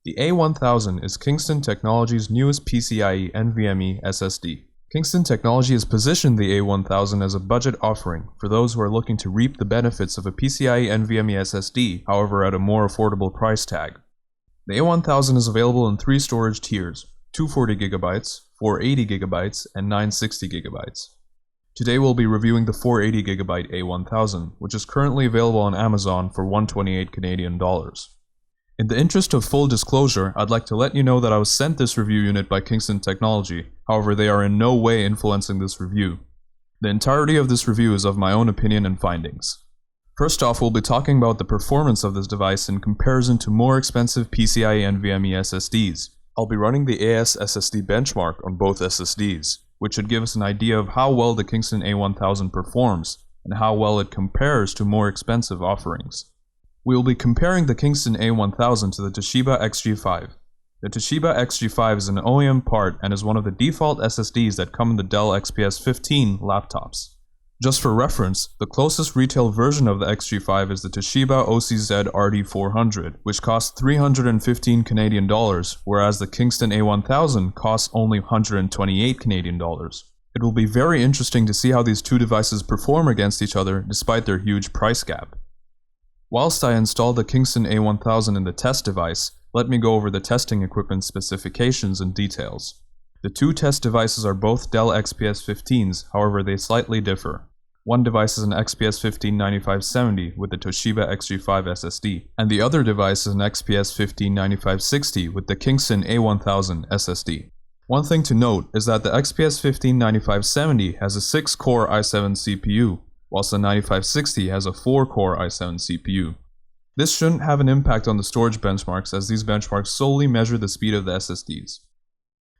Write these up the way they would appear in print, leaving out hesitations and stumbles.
The A1000 is Kingston Technology's newest PCIe NVMe SSD. Kingston Technology has positioned the A1000 as a budget offering for those who are looking to reap the benefits of a PCIe NVMe SSD, however at a more affordable price tag. The A1000 is available in 3 storage tiers: 240GB, 480GB, and 960GB. Today we'll be reviewing the 480GB A1000, which is currently available on Amazon for $128 Canadian. In the interest of full disclosure, I'd like to let you know that I was sent this review unit by Kingston Technology, however they are in no way influencing this review. The entirety of this review is of my own opinion and findings. First off, we'll be talking about the performance of this device in comparison to more expensive PCIe NVMe SSDs. I'll be running the AS SSD benchmark on both SSDs, which should give us an idea of how well the Kingston A1000 performs, and how well it compares to more expensive offerings. We will be comparing the Kingston A1000 to the Toshiba XG5. The Toshiba XG5 is an OEM part and is one of the default SSDs that come in the Dell XPS 15 laptops. Just for reference, the closest retail version of the XG5 is the Toshiba OCZ RD400, which costs $315 Canadian, whereas the Kingston A1000 costs only $128 Canadian. It will be very interesting to see how these two devices perform against each other despite their huge price gap. Whilst I installed the Kingston A1000 in the test device, let me go over the testing equipment specifications and details. The two test devices are both Dell XPS 15s, however they slightly differ. One device is an XPS 159570 with the Toshiba XG5 SSD, and the other device is an XPS 159560 with the Kingston A1000 SSD. One thing to note is that the XPS 159570 has a 6-core i7 CPU, whilst the 9560 has a 4-core i7 CPU. This shouldn't have an impact on the storage benchmarks, as these benchmarks solely measure the speed of the SSDs.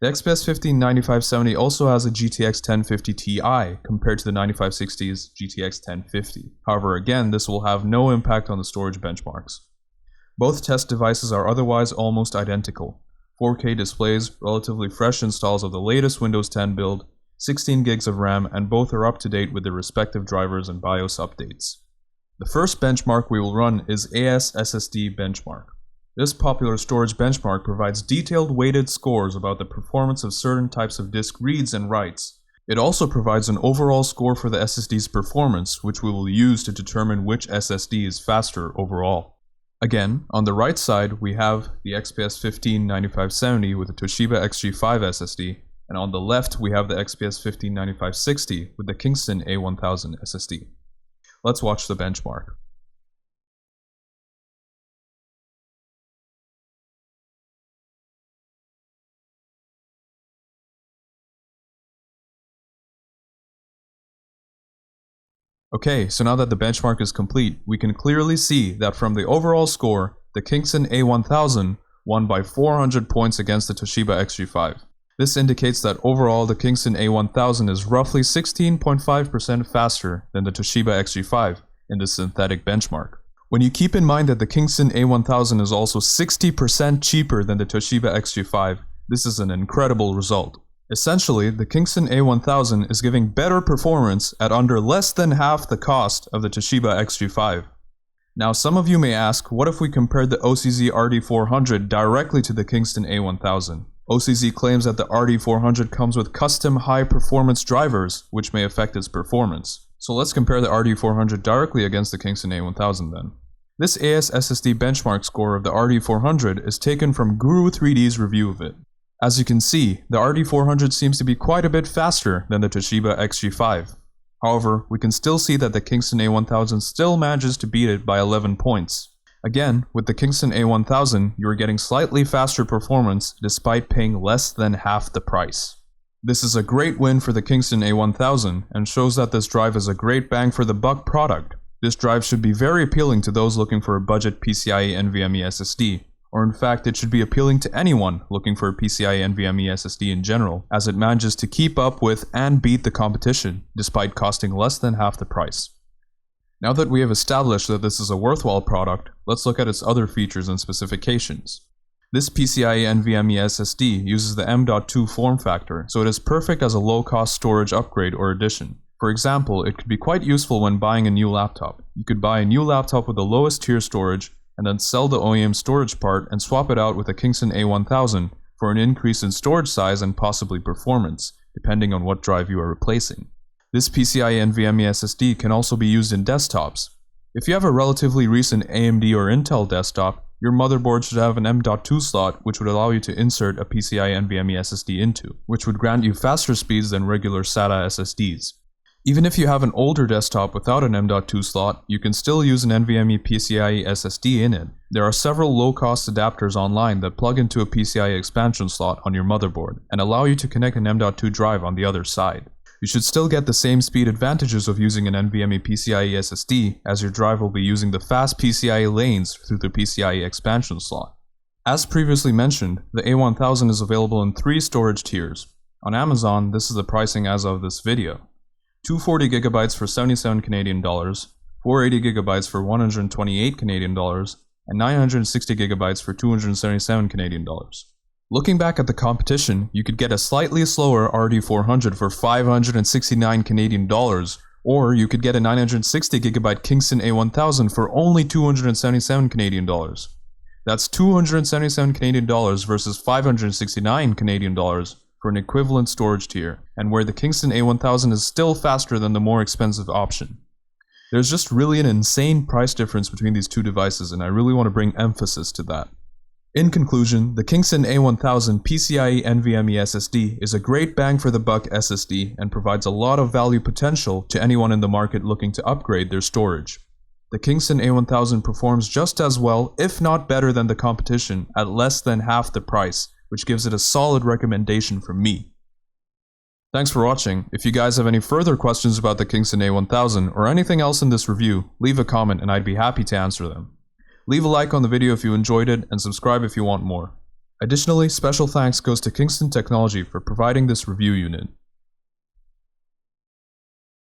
The XPS 159570 also has a GTX 1050 Ti compared to the 9560's GTX 1050. However, again, this will have no impact on the storage benchmarks. Both test devices are otherwise almost identical. 4K displays, relatively fresh installs of the latest Windows 10 build, 16 gigs of RAM, and both are up to date with their respective drivers and BIOS updates. The first benchmark we will run is AS SSD benchmark. This popular storage benchmark provides detailed weighted scores about the performance of certain types of disk reads and writes. It also provides an overall score for the SSD's performance, which we will use to determine which SSD is faster overall. Again, on the right side we have the XPS 159570 with the Toshiba XG5 SSD, and on the left we have the XPS 159560 with the Kingston A1000 SSD. Let's watch the benchmark. Okay, so now that the benchmark is complete, we can clearly see that from the overall score, the Kingston A1000 won by 400 points against the Toshiba XG5. This indicates that overall the Kingston A1000 is roughly 16.5% faster than the Toshiba XG5 in the synthetic benchmark. When you keep in mind that the Kingston A1000 is also 60% cheaper than the Toshiba XG5, this is an incredible result. Essentially, the Kingston A1000 is giving better performance at under less than half the cost of the Toshiba XG5. Now some of you may ask, what if we compared the OCZ RD400 directly to the Kingston A1000? OCZ claims that the RD400 comes with custom high-performance drivers, which may affect its performance. So let's compare the RD400 directly against the Kingston A1000 then. This AS SSD benchmark score of the RD400 is taken from Guru3D's review of it. As you can see, the RD400 seems to be quite a bit faster than the Toshiba XG5. However, we can still see that the Kingston A1000 still manages to beat it by 11 points. Again, with the Kingston A1000, you are getting slightly faster performance despite paying less than half the price. This is a great win for the Kingston A1000 and shows that this drive is a great bang for the buck product. This drive should be very appealing to those looking for a budget PCIe NVMe SSD, or in fact it should be appealing to anyone looking for a PCIe NVMe SSD in general, as it manages to keep up with and beat the competition despite costing less than half the price. Now that we have established that this is a worthwhile product, let's look at its other features and specifications. This PCIe NVMe SSD uses the M.2 form factor, so it is perfect as a low-cost storage upgrade or addition. For example, it could be quite useful when buying a new laptop. You could buy a new laptop with the lowest tier storage, and then sell the OEM storage part and swap it out with a Kingston A1000 for an increase in storage size and possibly performance, depending on what drive you are replacing. This PCIe NVMe SSD can also be used in desktops. If you have a relatively recent AMD or Intel desktop, your motherboard should have an M.2 slot which would allow you to insert a PCIe NVMe SSD into, which would grant you faster speeds than regular SATA SSDs. Even if you have an older desktop without an M.2 slot, you can still use an NVMe PCIe SSD in it. There are several low-cost adapters online that plug into a PCIe expansion slot on your motherboard and allow you to connect an M.2 drive on the other side. You should still get the same speed advantages of using an NVMe PCIe SSD, as your drive will be using the fast PCIe lanes through the PCIe expansion slot. As previously mentioned, the A1000 is available in 3 storage tiers. On Amazon, this is the pricing as of this video. 240GB for 77 Canadian dollars, 480GB for 128 Canadian dollars, and 960GB for 277 Canadian dollars. Looking back at the competition, you could get a slightly slower RD400 for 569 Canadian dollars, or you could get a 960GB Kingston A1000 for only 277 Canadian dollars. That's 277 Canadian dollars versus 569 Canadian dollars for an equivalent storage tier, and where the Kingston A1000 is still faster than the more expensive option. There's just really an insane price difference between these two devices, and I really want to bring emphasis to that. In conclusion, the Kingston A1000 PCIe NVMe SSD is a great bang for the buck SSD and provides a lot of value potential to anyone in the market looking to upgrade their storage. The Kingston A1000 performs just as well, if not better than the competition, at less than half the price, which gives it a solid recommendation from me. Thanks for watching. If you guys have any further questions about the Kingston A1000 or anything else in this review, leave a comment and I'd be happy to answer them. Leave a like on the video if you enjoyed it, and subscribe if you want more. Additionally, special thanks goes to Kingston Technology for providing this review unit.